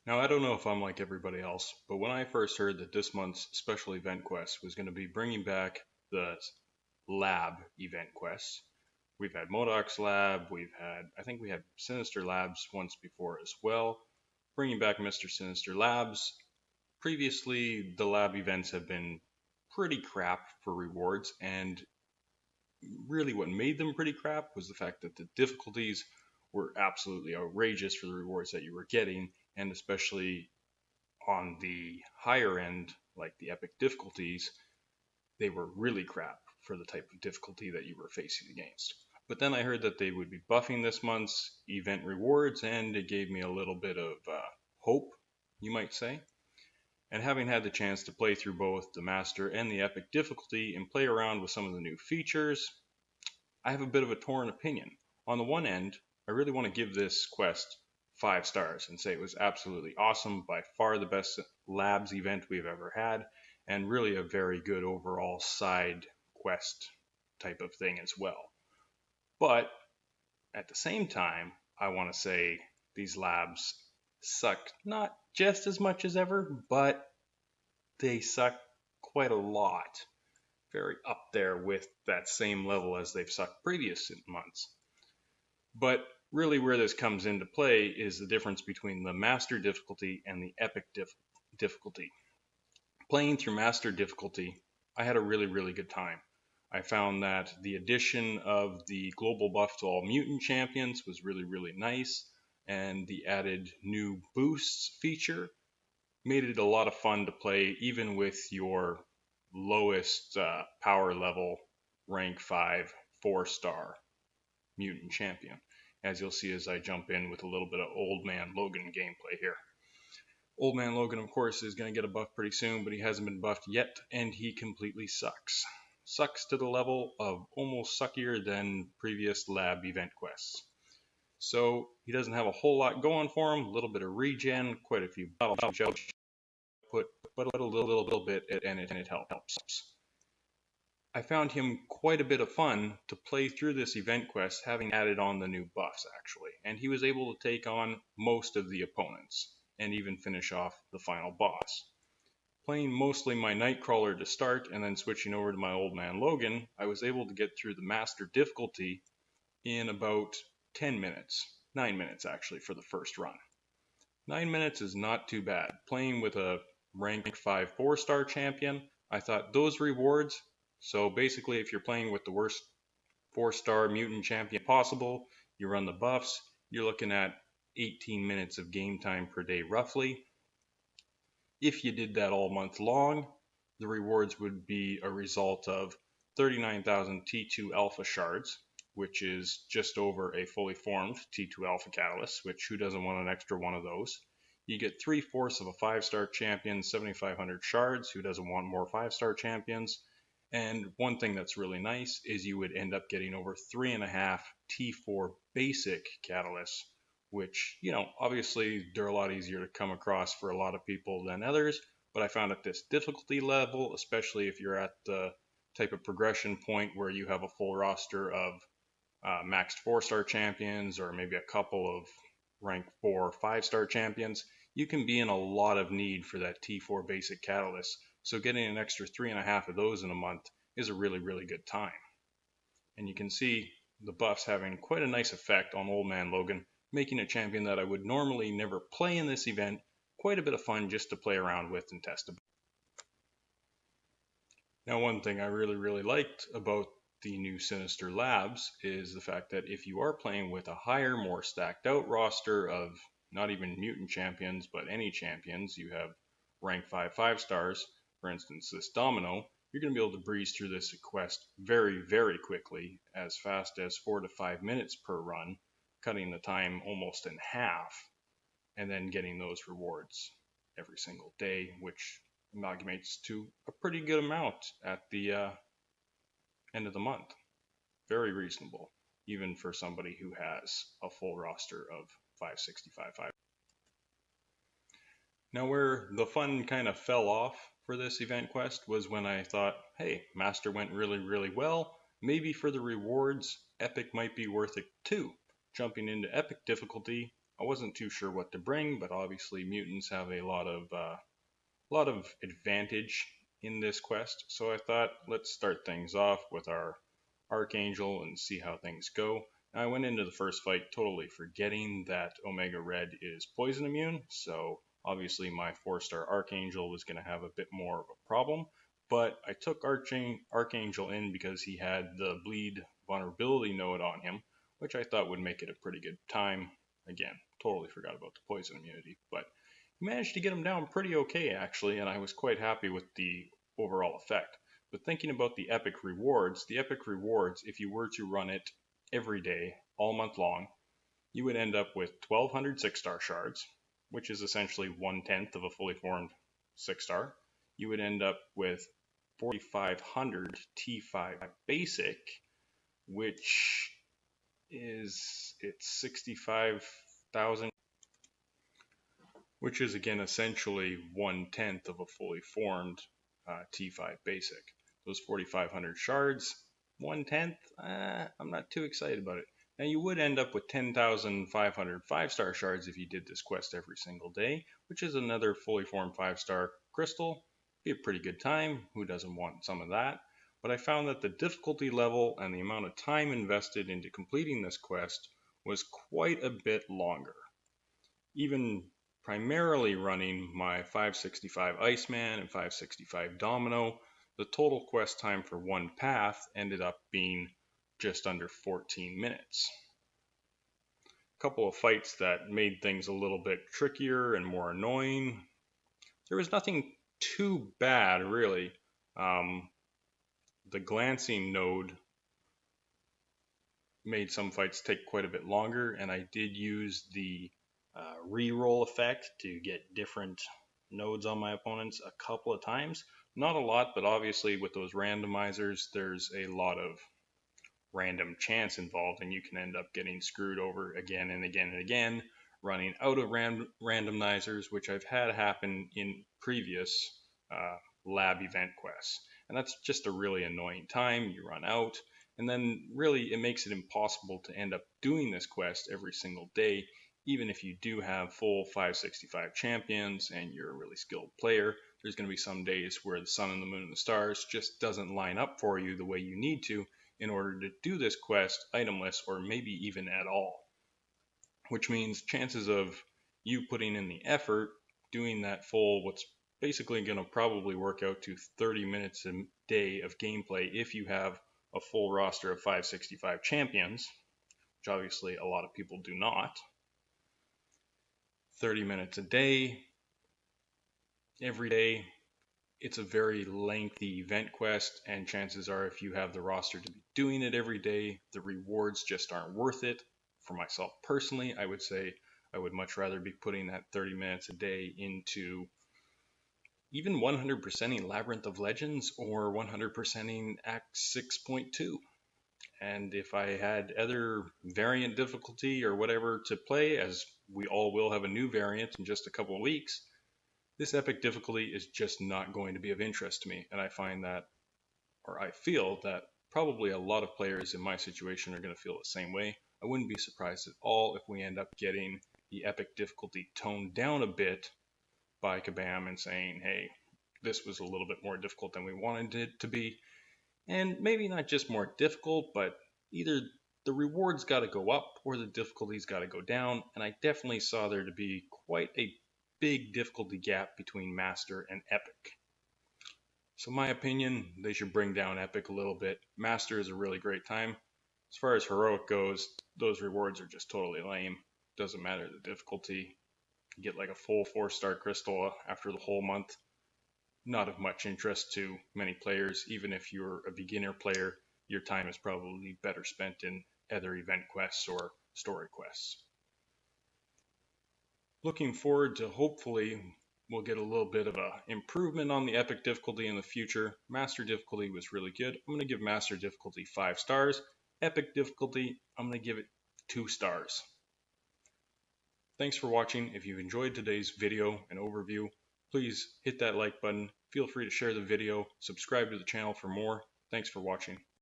Now, I don't know if I'm like everybody else, but when I first heard that this month's special event quest was going to be bringing back the lab event quests, we've had Modoc's lab, I think we had Sinister Labs once before as well, bringing back Mr. Sinister Labs. Previously, the lab events have been pretty crap for rewards, and really what made them pretty crap was the fact that the difficulties were absolutely outrageous for the rewards that you were getting, and especially on the higher end, like the epic difficulties, they were really crap for the type of difficulty that you were facing against. But then I heard that they would be buffing this month's event rewards, and it gave me a little bit of hope, you might say. And having had the chance to play through both the Master and the Epic difficulty and play around with some of the new features, I have a bit of a torn opinion. On the one end, I really want to give this quest 5 stars and say it was absolutely awesome, by far the best labs event we've ever had, and really a very good overall side quest type of thing as well. But at the same time, I want to say these labs suck not just as much as ever, but they suck quite a lot. Very up there with that same level as they've sucked previous months. But really, where this comes into play is the difference between the master difficulty and the epic difficulty. Playing through master difficulty, I had a really, really good time. I found that the addition of the global buff to all mutant champions was really, really nice, and the added new boosts feature made it a lot of fun to play, even with your lowest power level rank 5 4-star mutant champion, as you'll see as I jump in with a little bit of Old Man Logan gameplay here. Old Man Logan, of course, is going to get a buff pretty soon, but he hasn't been buffed yet, and he completely sucks. Sucks to the level of almost suckier than previous lab event quests. So he doesn't have a whole lot going for him, a little bit of regen, quite a few battle output, but a little bit, and it helps. I found him quite a bit of fun to play through this event quest, having added on the new buffs actually, and he was able to take on most of the opponents, and even finish off the final boss. Playing mostly my Nightcrawler to start, and then switching over to my Old Man Logan, I was able to get through the Master difficulty in about 10 minutes. 9 minutes actually for the first run. 9 minutes is not too bad. Playing with a rank 5 4-star champion, I thought those rewards, so basically if you're playing with the worst 4-star mutant champion possible, you run the buffs, you're looking at 18 minutes of game time per day roughly. If you did that all month long, the rewards would be a result of 39,000 T2 alpha shards, which is just over a fully formed T2 alpha catalyst, which who doesn't want an extra one of those? You get 3/4 of a 5-star champion, 7,500 shards, who doesn't want more 5-star champions? And one thing that's really nice is you would end up getting over 3.5 T4 basic catalysts, which, obviously they're a lot easier to come across for a lot of people than others, but I found at this difficulty level, especially if you're at the type of progression point where you have a full roster of maxed 4-star champions, or maybe a couple of rank 4 5-star champions, you can be in a lot of need for that T4 basic catalyst. So getting an extra 3.5 of those in a month is a really, really good time. And you can see the buffs having quite a nice effect on Old Man Logan, making a champion that I would normally never play in this event quite a bit of fun just to play around with and test. Now, one thing I really, really liked about the new Sinister Labs is the fact that if you are playing with a higher, more stacked out roster of not even mutant champions, but any champions, you have rank 5 5-stars, for instance, this Domino, you're going to be able to breeze through this quest very, very quickly, as fast as 4 to 5 minutes per run, cutting the time almost in half, and then getting those rewards every single day, which amalgamates to a pretty good amount at the end of the month. Very reasonable, even for somebody who has a full roster of 565. Now, where the fun kind of fell off for this event quest was when I thought, hey, Master went really, really well. Maybe for the rewards, Epic might be worth it too. Jumping into Epic difficulty, I wasn't too sure what to bring, but obviously mutants have a lot of advantage in this quest. So I thought, let's start things off with our Archangel and see how things go. I went into the first fight totally forgetting that Omega Red is poison immune, so obviously my 4-star Archangel was going to have a bit more of a problem, but I took Archangel in because he had the bleed vulnerability node on him, which I thought would make it a pretty good time. Again, totally forgot about the poison immunity, but managed to get him down pretty okay actually, and I was quite happy with the overall effect. But thinking about the epic rewards, if you were to run it every day, all month long, you would end up with 1200 6-star shards, which is essentially 1/10 of a fully formed 6-star. You would end up with 4500 T5 basic, which it's 65,000, which is again essentially 1/10 of a fully formed T5 basic. Those 4,500 shards, 1/10, I'm not too excited about it. Now you would end up with 10,500 5-star shards if you did this quest every single day, which is another fully formed 5-star crystal. Be a pretty good time. Who doesn't want some of that? But I found that the difficulty level and the amount of time invested into completing this quest was quite a bit longer. Even primarily running my 565 Iceman and 565 Domino, the total quest time for one path ended up being just under 14 minutes. A couple of fights that made things a little bit trickier and more annoying. There was nothing too bad, really. The glancing node made some fights take quite a bit longer, and I did use the re-roll effect to get different nodes on my opponents a couple of times. Not a lot, but obviously with those randomizers, there's a lot of random chance involved, and you can end up getting screwed over again and again and again, running out of randomizers, which I've had happen in previous lab event quests. And that's just a really annoying time. You run out, and then really it makes it impossible to end up doing this quest every single day, even if you do have full 565 champions and you're a really skilled player. There's going to be some days where the sun and the moon and the stars just doesn't line up for you the way you need to in order to do this quest itemless, or maybe even at all. Which means chances of you putting in the effort, doing that full, what's basically going to probably work out to 30 minutes a day of gameplay if you have a full roster of 565 champions, which obviously a lot of people do not. 30 minutes a day, every day, it's a very lengthy event quest, and chances are if you have the roster to be doing it every day, the rewards just aren't worth it. For myself personally, I would say I would much rather be putting that 30 minutes a day into even 100%ing Labyrinth of Legends or 100%ing Act 6.2. And if I had other variant difficulty or whatever to play, as we all will have a new variant in just a couple of weeks, this epic difficulty is just not going to be of interest to me. And I find that, or I feel that probably a lot of players in my situation are going to feel the same way. I wouldn't be surprised at all if we end up getting the epic difficulty toned down a bit by Kabam and saying, hey, this was a little bit more difficult than we wanted it to be. And maybe not just more difficult, but either the rewards got to go up or the difficulty's got to go down. And I definitely saw there to be quite a big difficulty gap between Master and Epic. So my opinion, they should bring down Epic a little bit. Master is a really great time. As far as Heroic goes, those rewards are just totally lame. Doesn't matter the difficulty. You get like a full 4-star crystal after the whole month. Not of much interest to many players. Even if you're a beginner player, your time is probably better spent in other event quests or story quests. Looking forward to hopefully we'll get a little bit of a improvement on the epic difficulty in the future. Master difficulty was really good. I'm going to give master difficulty 5 stars. Epic difficulty, I'm going to give it 2 stars. Thanks for watching. If you enjoyed today's video and overview, please hit that like button. Feel free to share the video, subscribe to the channel for more. Thanks for watching.